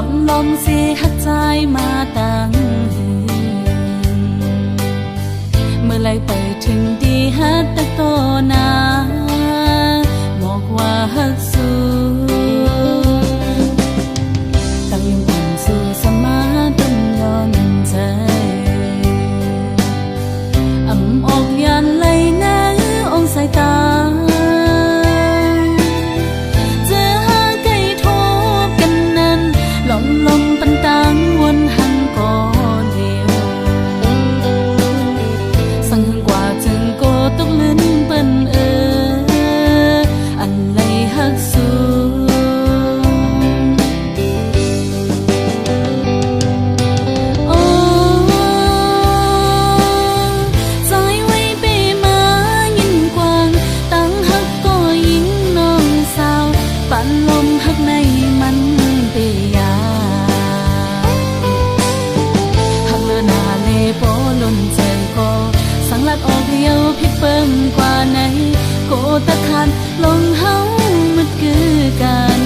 อมลมเสียหักใจมาตั้งเมื่อไรไปถึงดีฮัดตะโตนาบอกว่าฮักสู้ตั้งยังอ่อนสู้สมาต้นย้อนใจอ่ำออกยันไหลน้ำองสายตาลมปันตังวนหังก่อเดียวสังกว่าจึงโกตกลิ้นเปิ้นอันไหลหักสู้โอ้ใจไว้ไปมายินกว้างตั้งหักก็ยิ่งน้องสาวปั่นลมหักในมันเปียปอล้นใจก็สังลัดออกเดียวพิดเปิ่มกว่าไหนโกตะคันลงเฮามันคือกัน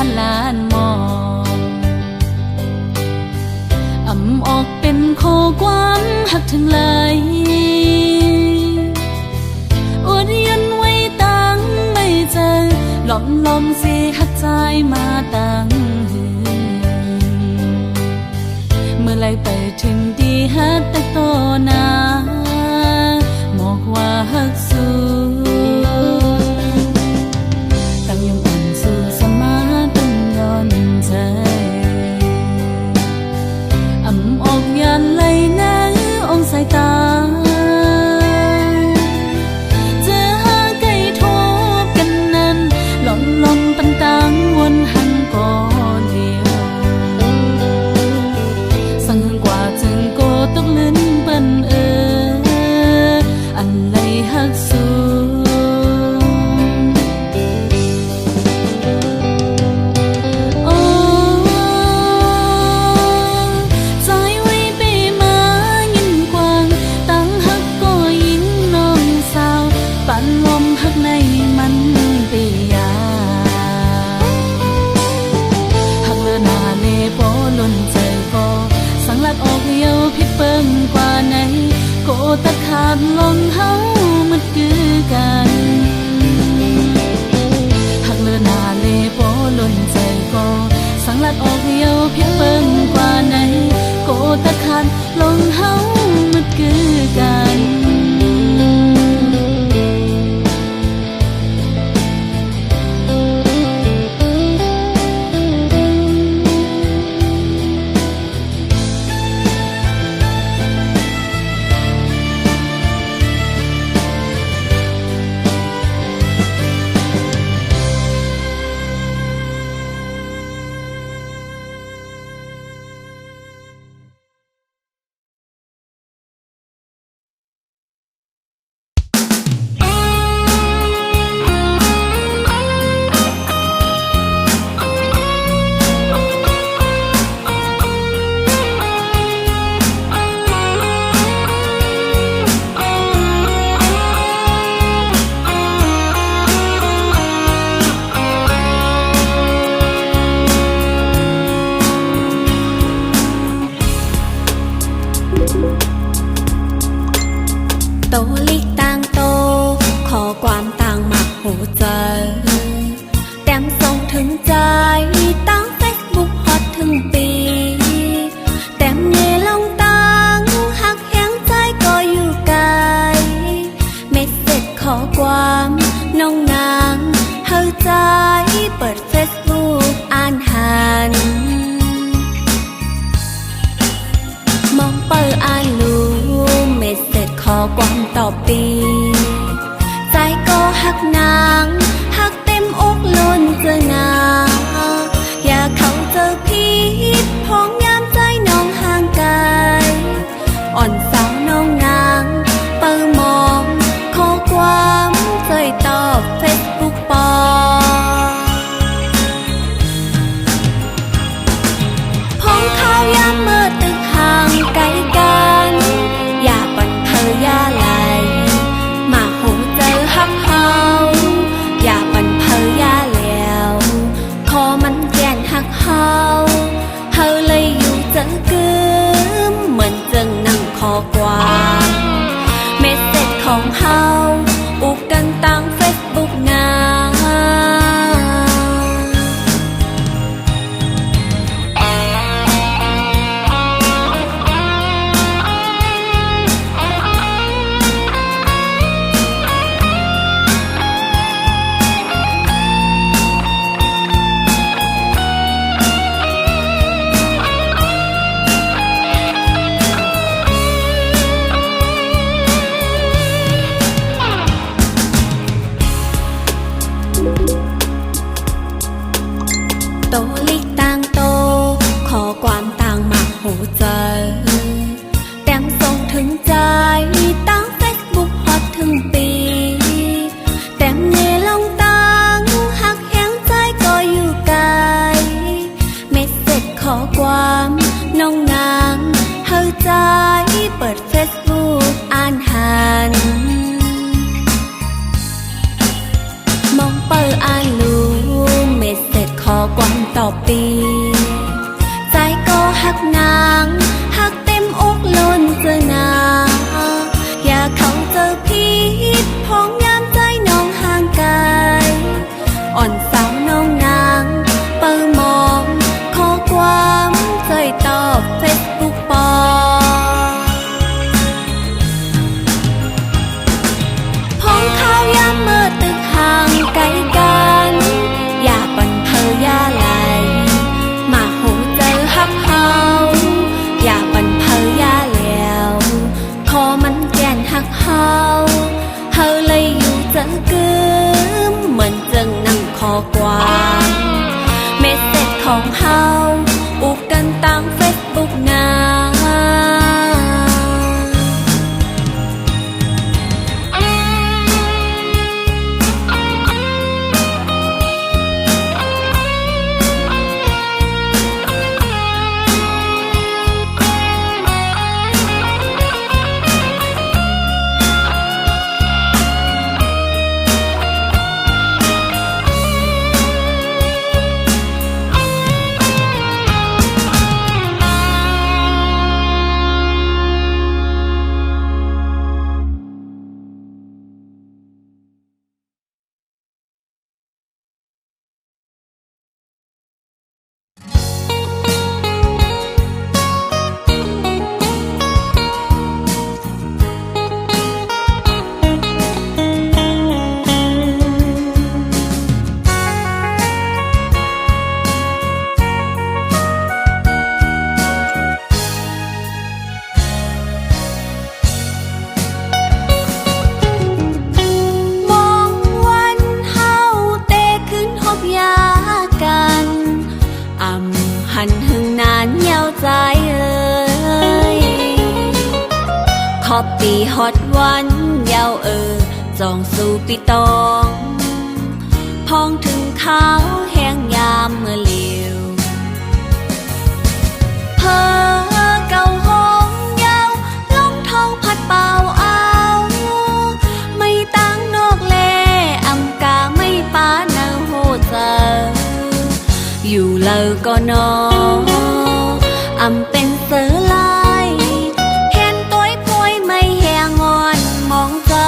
หันลานมองอ่ำออกเป็นโคความหักถึงเลยอดยันไว้ตั้งไม่เจอหลอมเสียหักใจมาตั้งเมื่อไรไปถึงดีฮัดตะโตนาบอกว่าฮักสู้อ่ำออกยันไหลน้ำองสายตาเจอหาไก่ทบกันนั้นลมปันตังวนหันก่อเดียวสังกว่าจึงโกตกลิ้นเปิ้นอันไหลหักสู้ลมหักในมันเปียหักเลือหน้าเลปอล้นใจก็สังลัดออกเดียวพิดเปิ่มกว่าไหนโกตะขาดลงเฮามันคือกันหักเลือหน้าเลปอล้นใจก็สังลัดออกเดียวพิดเปิ่มกว่าไหนโกตะขาดลงเฮามันคือกันโตลิกต่างโตขอความต่างมักหูใจแต้มส่งถึงใจตั้งเฟซบุ๊กฮอตถึงปีแต้มเนลงตั้งหักแห้งใจก็อยู่ไกลเม็ดเสร็จขอความน้องนางเฮาใจเปิดเฟซบุ๊กอ่านหันมองเปิดอ่านลูเม็ดเสร็จขอความตอบปีใจก็หักนางหักเต็มอกล้นเจอนางอย่าเข้าเจอผิดพ้องยามใจน้องห่างไ โตลิกต่างโตขอความต่างมาโหเจอแต้มส่งถึงใจตั้งเฟซบุ๊กฮอตถึงปีแต้มเนลองตั้งหักแห้งใจก็อยู่ไกลเมสเสจขอความน้องนางเฮาใจเปิดเฟซบุ๊กอ่านหันมองเปิดอ่านรู้เมสเสจขอความต่อปีใจก็หักนางหักเต็มอกล้นเจอนาอย่าเข้าเจอผิดพ้องยามใจน้องห่างไกลอ่อนสาวน้องนางเปิดมองขอความใจตอบเฟซบุ๊กปอพ้องข้าวยามเมื่อตึกห่างไกลกันอย่าปั่นเพอยาไหลมาหูเจอหักเฮาอย่าปั่นเพอยาแล้วขอมันแก่นหักเฮาเฮาเลยอยู่จังกึมเหมือนจังนั่งขอกวางเมสเสจของเฮาอุกกันตั้งเฟซบุ๊กนาหันหึงนานยาวใจเอ่ยขอบปีฮอดวันยาวจองสู่ปีตองพองถึงขาวแห้งยามเมื่อเลียวเพอเก่าห้องยาวลมทองพัดเป่าเอาไม่ตั้งนอกแลอำกาไม่ป้าเนาโหเจออยู่เลอก็นออำเป็นเสือลายเห็นตัวป่วยไม่แหงงอนมองเจอ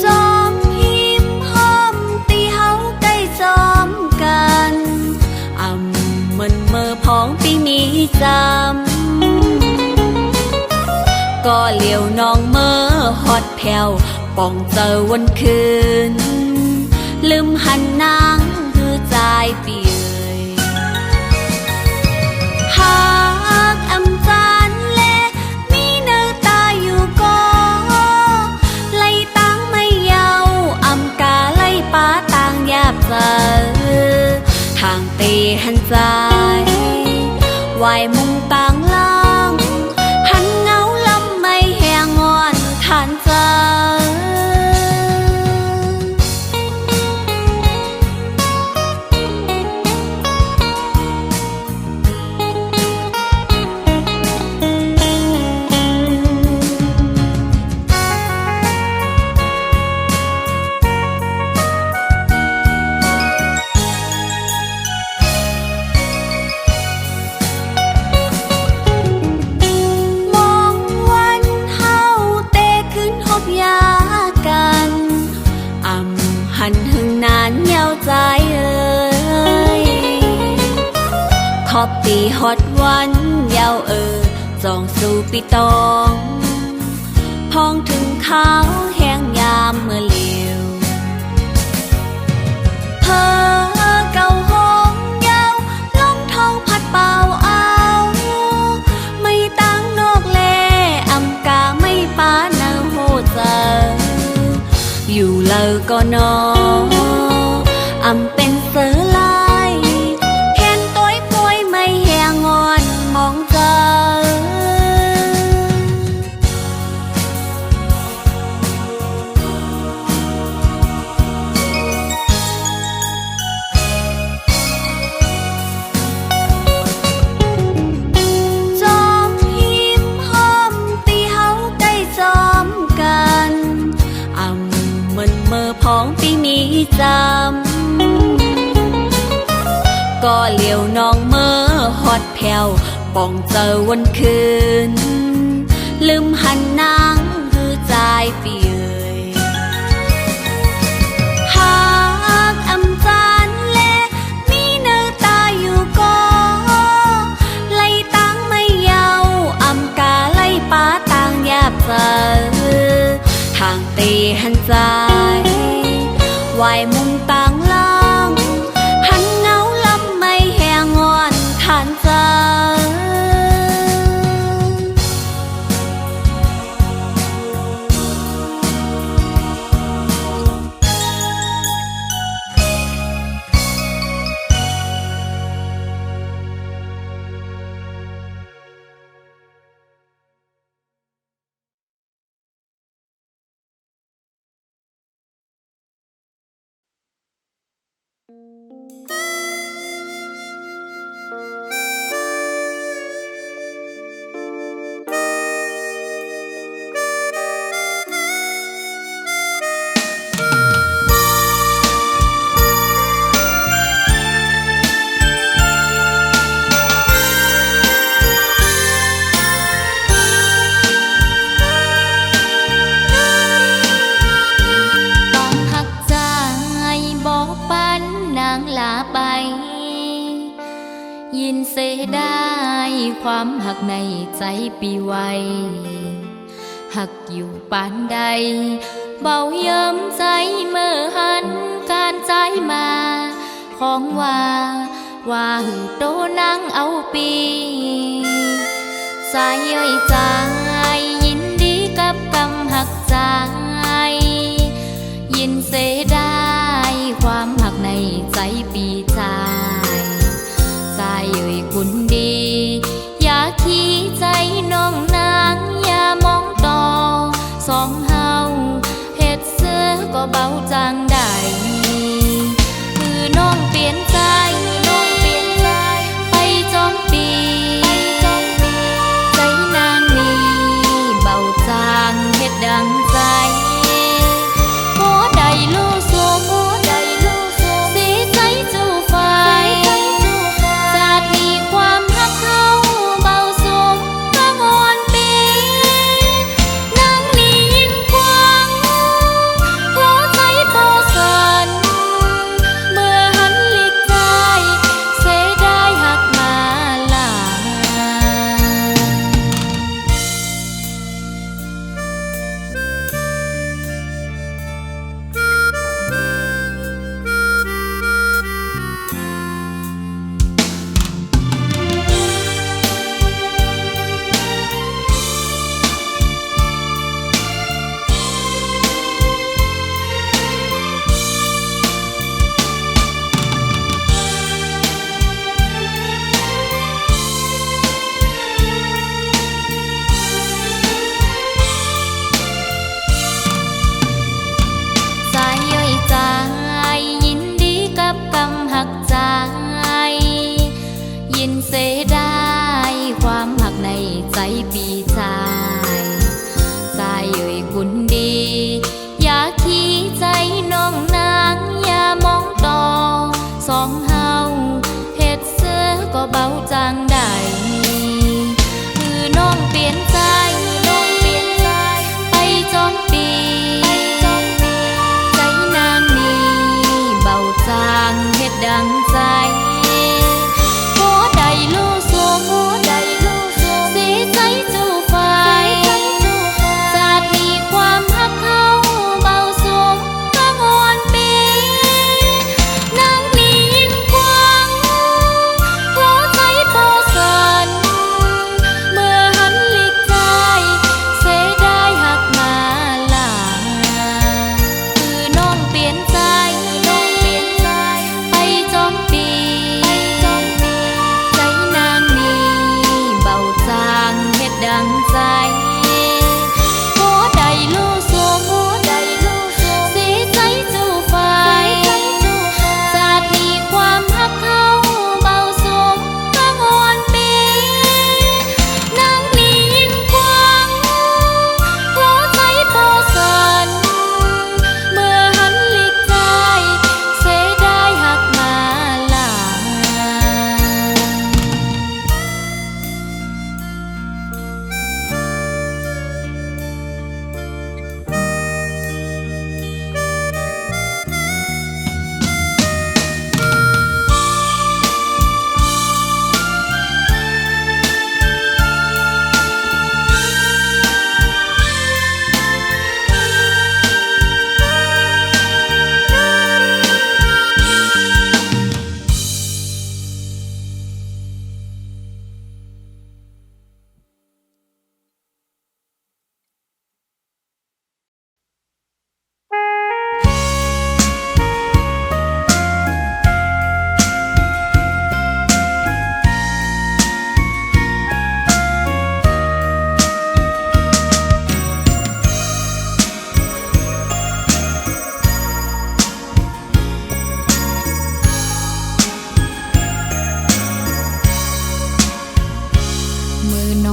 จอมหิมห้อมตีเฮาใกล้จอมกันมันเมื่อพ้องปีมีจำก็เหลียวน้องเมื่อฮอดแผ่วป่องเจอวันคืนลืมหันนางคือใจเปียหักอำจานแลมีเนื้อตาอยู่ก็ไล่ตั้งไม่เยาอำกาไล่ป้าต่างยาบเจอทางตีหันใจวายมุงต่างล่างหันเงาลำไม่แหงงอนทานใจหันหึงนานยาวใจเอ่ยขอบปีฮอดวันยาวจองสู่ปีตองพองถึงขาวแห้งยามเมื่อเลียวเพอเก่าห้องยาวลมทอง นออำเป็นเสือลายเห็นตัวป่วยไม่แหงงอนมองเจอของปีมีจำก็เหลียวน้องเมื่อฮอดแผ่วป่องเจอวันคืนลืมหันนางคือใจปีเอ่ยหากอำจานและมีเนื้อตาอยู่ก็ไล่ตั้งไม่เยาอำกาไล่ป้าต่างแยบเจอทางตีหันใจวายมุงต่างล่างหันเงาลำไม่แหงงอนทานใจยินเสียได้ความหักในใจปีไว้หักอยู่ปานใดเบาเยิ้มใจเมื่อหันการใจมาของว่าหือโตนั่งเอาปีสายย่อยใจยินดีกับกำหักใจยินเสียได้ความหักในใจปีใจใจเอ่ยคุณดีอย่าขี้ใจน้องนางอย่ามองต่อสองเฮาเฮ็ดเสือก็เบาจางได้มือน้องเปลี่ยนใจไปจอมปีใจนางนี้เบาจางเฮ็ดดังใจโอ้ใดลูกสูงสีใจจูไฟปีชายใจเอ่ยคุณดีอย่าขี้ใจน้องนางอย่ามองต่อสองเฮาเฮ็ดเสือก็เบาจางได้คือน้องเปลี่ยนใจไปจอมปีใจนางนี้เบาจางเฮ็ดดังใจโอ้ใดลูกสูงสีใจจูไฟจะมีความหักเขาเบาสูงก็งอนปีนางนี้ยิ่งกว้างหัวใจโป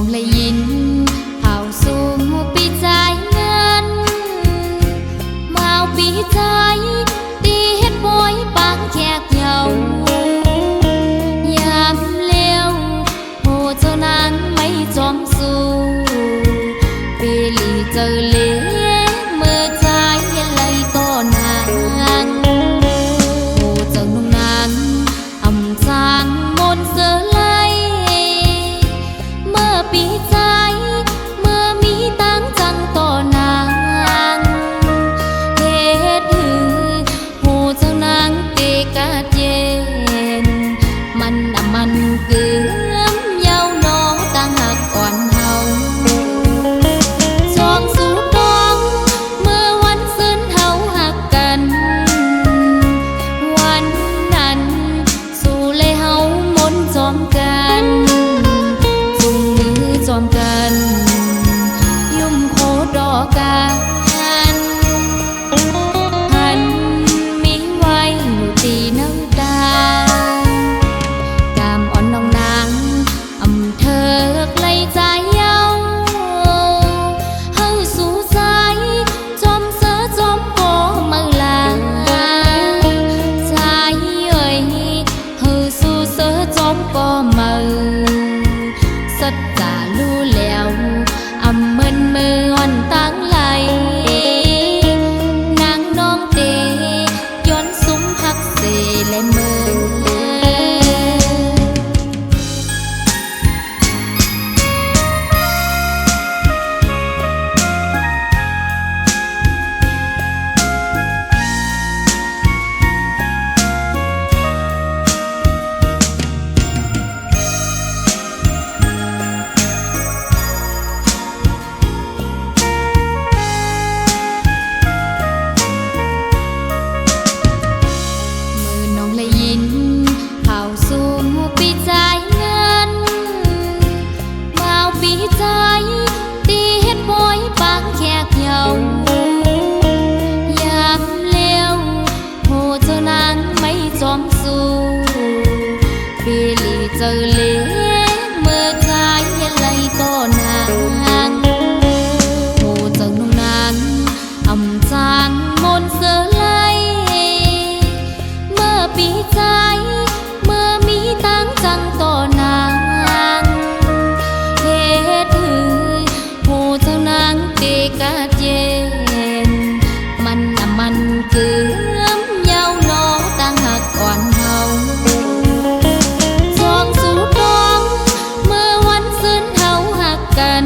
องเลยยินเผาสู่ปีใจเงินมาเอาปีใจตีเฮ็ดบอยปางแขกเหยายามเลี้ยวโหเจ้านางไม่จอมสู้ปีหลีเจอเลี้ยเมื่อใจเลยต่อนางโหเจ้านุ่งนางอำจางมนเสือไลเมื่อปีใจเมื่อมีตั้งจังต่อนางเฮ็ดหือโหเจ้านางเกกาเย็นมันเกือมเยาวนอตั้งหักก่อนเฮาสองสู่ดองเมื่อวันซึ้นเฮาหักกันวันนั้นสู่เลยเฮามนจอมกันจุงมือจอมกันยุ่มโคดอกกันหันมีไว้อยู่ตีน้ำตากามอ่อนน้องนางอำเธอไกลใจเย้าเฮาสู่ใจจอมเสือจอมโกมือลาใจเอ่ยเฮาสู่เสือจอมโกมือสัจจารู้แล้วอำมึนมืออ่อนตั้งไหลนางน้องเตย้อนซุ้มพักเสและมือน้องเลยยินเผาสู่ปีใจเงินมาเอาปีใจตีเฮ็ดบอยปางแขกเหยายามเลี้ยวโหเจ้านางไม่จอมสู้ปีหลีเจอเลี้ยเมื่อใจไหลต่อนางโหเจ้านุ่งนางอำจางมนเสือไลเมื่อปีใจเมื่อมีตั้งจังต่อนางเฮ็ดหือโหเจ้านางเกกาเย็นมันเกือมเยาวนอตั้งหักก่อนเฮาสองสู่ดองเมื่อวันซึ้นเฮาหักกัน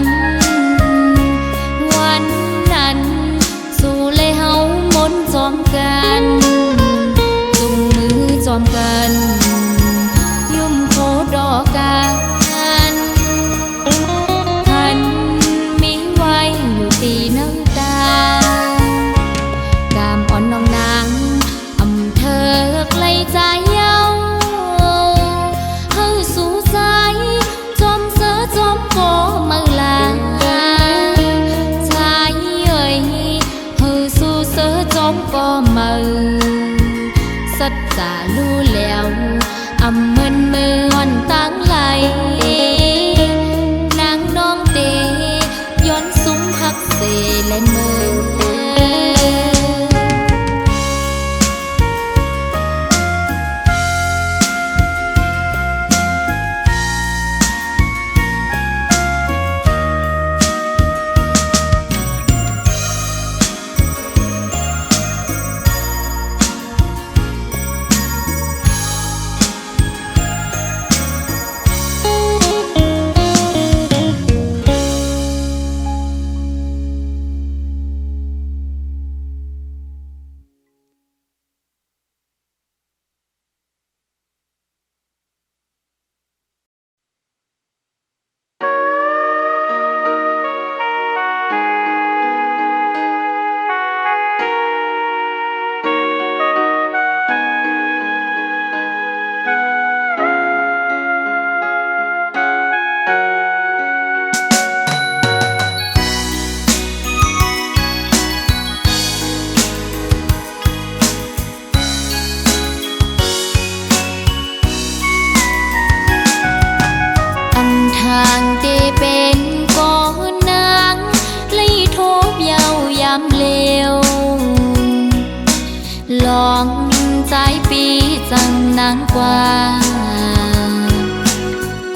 nàng qua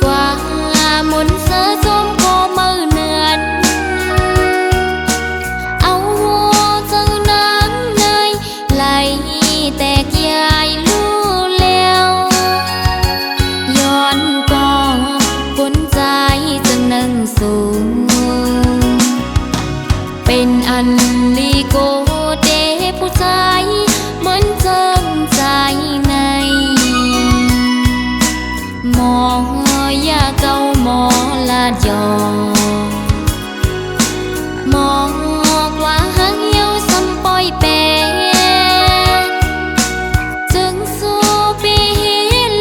qua muốn sơ xôm cô mơ nườn áo chân nắng nơi lại tẹt dài lưu leoย้อนก็พ้นใจจึงนั่งสูงเป็นอันลีโกเดผู้ชายเหมือนเจิมใจในหมอยาเก่าหมอลาดยอหมอกว่าหังเหี่ยวซ้ำปอยแปรจึงสู้ปี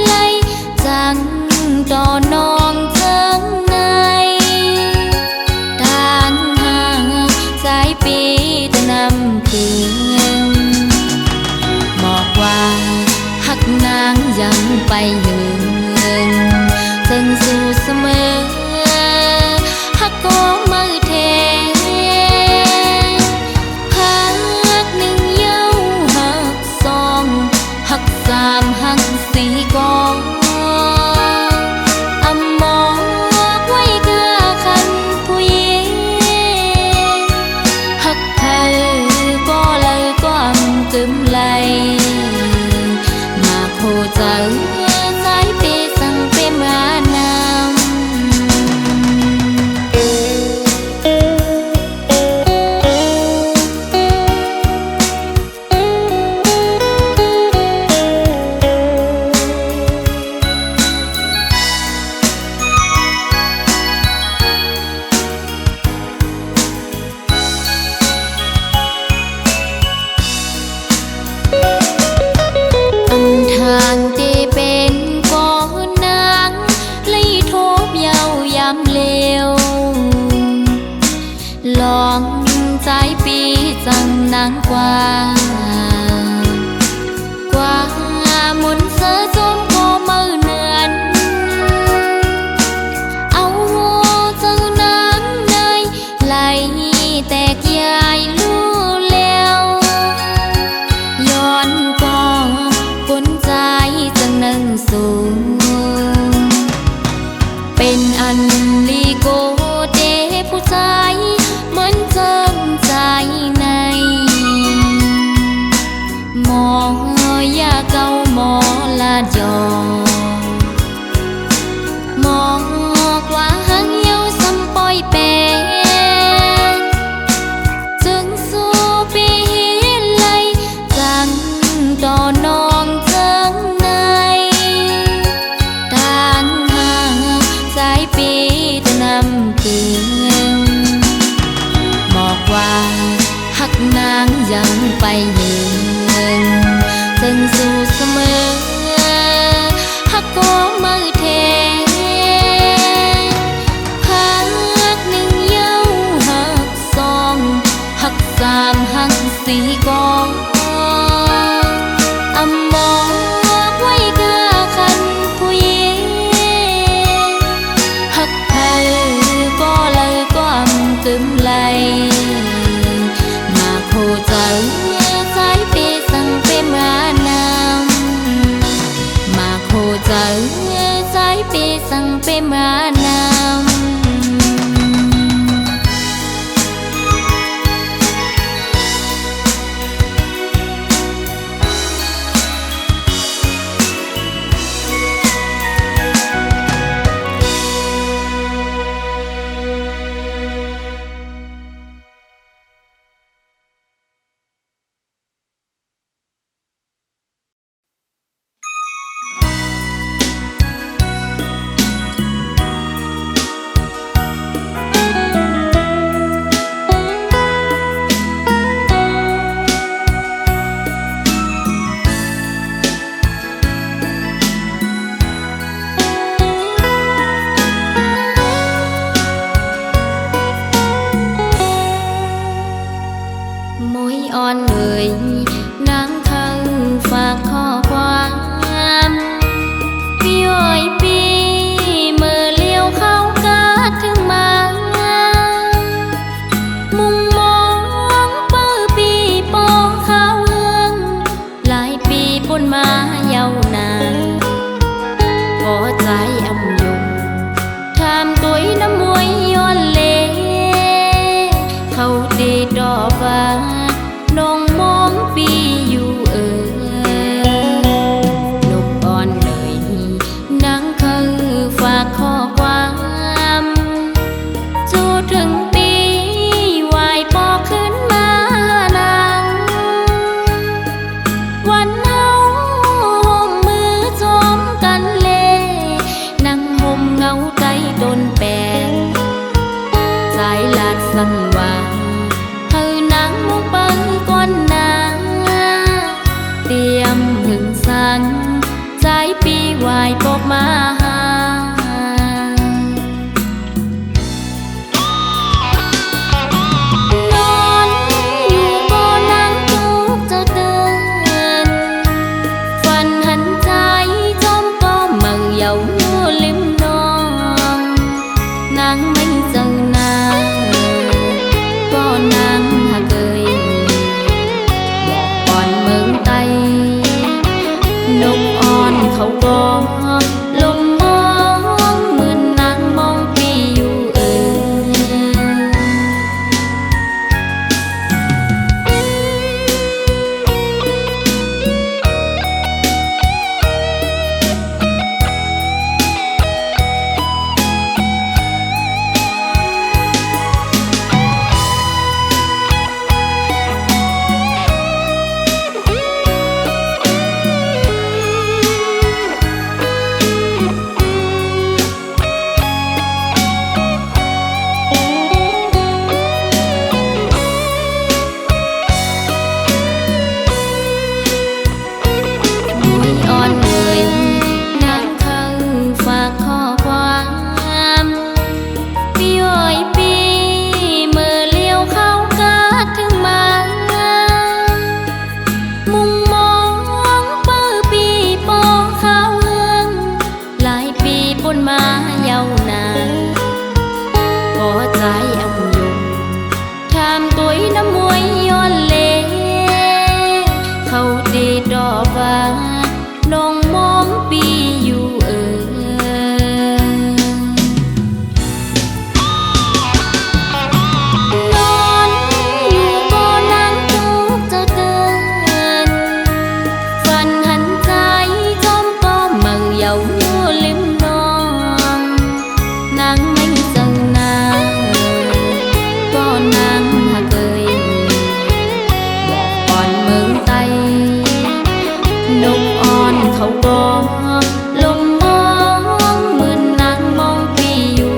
ไลจังต่อนองเจิงในทางห่างสายปีตะนำเพียงบอกว่าหักนางยังไปยืนจึงสู้เสมอหักก็มือเทหักหนึ่งเย้าหักสองหักสามหักสี่กองอำมอกไว้กาคันผู้หญิงหักเธอก็เลยก็อำกึมไหลมาโคใจสายเปสั่งเปมานำทางที่เป็นก่อนนางเลยทบเยาวยำเลวลองใจปีจังนางกว่ากว่ามุนเสือจมก็มือเนือนเอาเจ้านางในไหลแตกยายลู่แล้วย้อนก็พ้นใจจังนั่งสูงเป็นอันลีโกเดผู้ชายเหมือนเจิมใจในหมอยาเก่าหมอลาดยอหมอกว่าหังเหี่ยวซ้ำปอยแปรจึงสู้ปีไลจังต่อนองเจิงในทางห่างสายปีตะนำเพียงบอกว่าหักนางยังไปยืนจึงสู้เสมอหักก็มือเทหักหนึ่งเย้าหักสองหักสามหักสี่กองอำมอกไว้กาคันผู้หญิงหักเธอก็เลยก็อำกึมไหลมาโคใจสายเปสั่งเปมานำมาโคใจสายเปสั่งเปมานำ มายาวนานพอใจอังยงทำตัวน้ำมวยย้อนเลเขาดีดอกว่าน้องมองปีอยู่นอนอยู่บ่นั่งทุกข์จะเกินฝันหันใจจอมก็มังเยาอยู่ริมน้องนางไม่เจอนางก็นางหากเคยบอกก่อนเมืองไตนกอ่อนเขาก็ลมมองเหมือนนางมองปีอยู่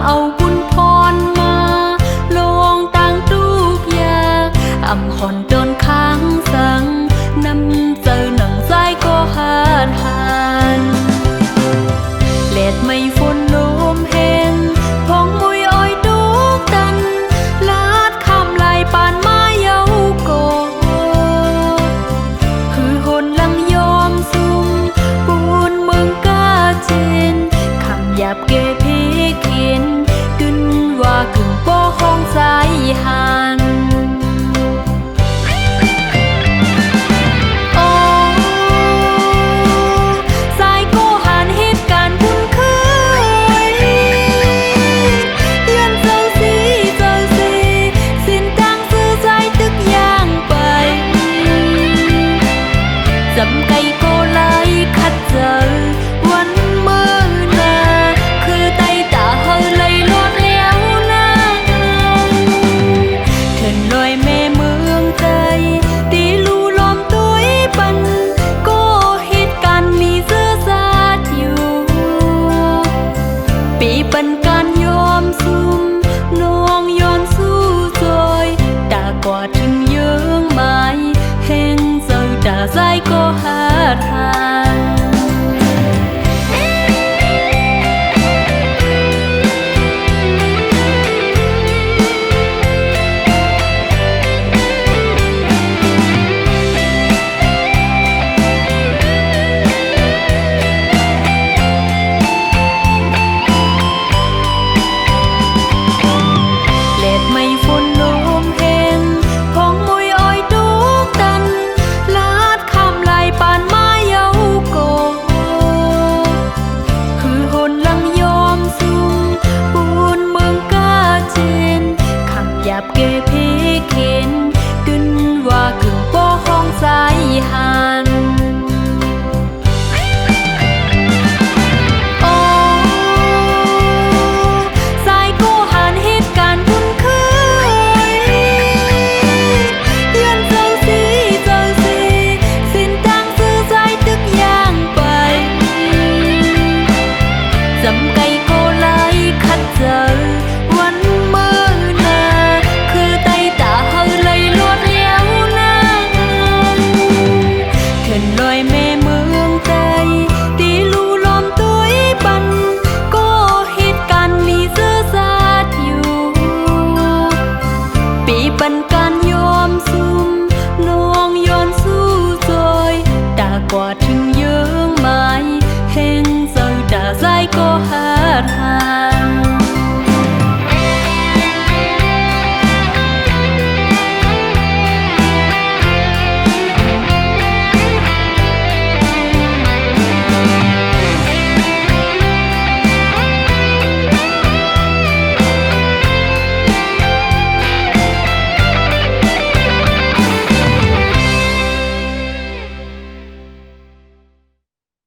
เอาบุญพรมาลงต่างทุกอย่างอำหอนโดนค้างสังนำเจอหนังใจก็หานเลดไม่ฝนลมแห้งพองมวยอ้อยดุกดันลาดคำลายปานมาเยาโกคือหนลังยอมซุ่มปูนเมืองกาเจนคำหยาบเกพีเขียนกึนว่าขึงโป้ห้องใจหันโอ้สายโกหันเหตุการณ์บุญเคยเลื่อนเจ้าสีสิ้นตั้งซื้อใจตึกย่างไปจำไก่โกไลคัดเจอวันเมื่อนาคือไตตาเฮยเลยลดแล้วนะเถินลอยแม่เมืองใจตีลูล้อมตุ้ยปันก็เหตุการณ์มีเสื้อซาดอยู่ปีปันการยอมซุ่มน้องย้อนสู้จอยตากว่าถึงเยื้องไม้แห่งเจอตาใจก็หาทางเลดไม่ฝนลมแห้งพองมวยอ้อยดุกดันลาดคำลายปานมาเยาโกคือหนลังยอมซุ่มปูนเมืองกาเจนคำหยาบเกพีเขียนกึนว่าขึงโป้ห้องใจหันโอ้สายโกหันเหตุการณ์บุญเคยเลื่อนเจ้าสีสิ้นตั้งซื้อใจตึกย่างไปจำ